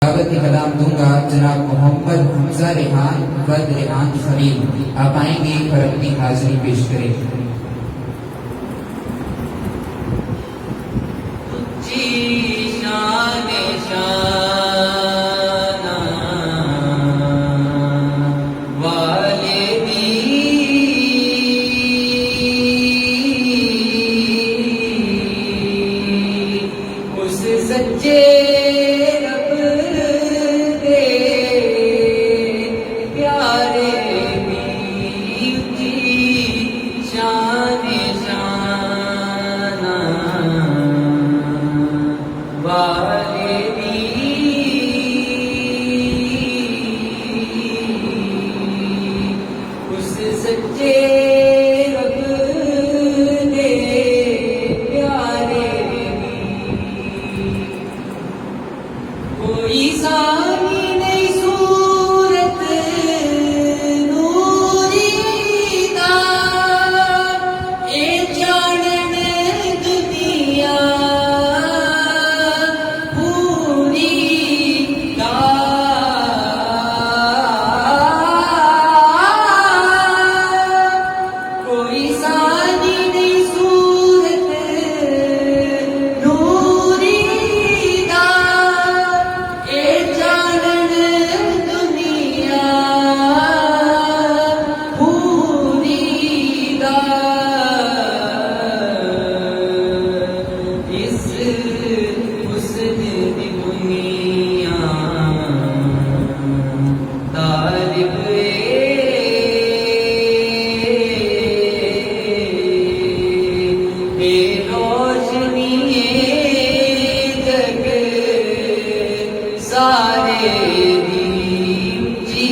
दावती कलाम दूंगा जनाब मोहम्मद हमजा रेहान वद रेहान फरीद। आप आएंगे और अपनी हाजिरी पेश करें। सच्चे रब दे प्यारे दी उची शान शाना वाले दी उस सच्चे रब दे प्यारे कोई सानी नहीं सूरत नूरी दा ए जानन दुनिया पूरी दा कोई सानी नहीं सूरत नूरी दा सारे दी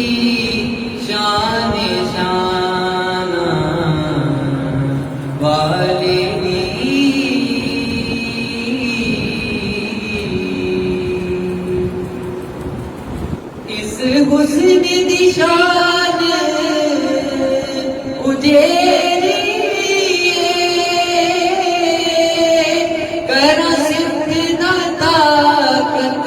शान शाना वाले इस हुस्न दी शान उजेरी करा सिर्फ ना ताकत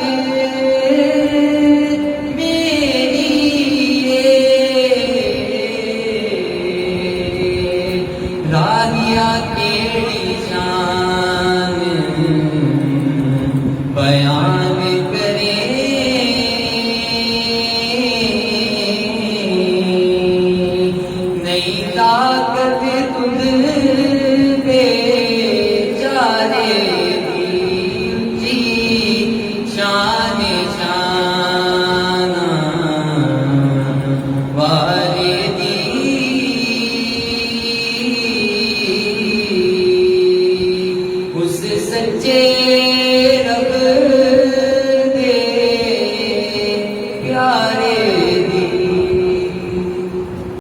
राहिया तेरी शान बयान करे नई ताकत तुझ बेचारे दी शान शाना वाले उस सच्चे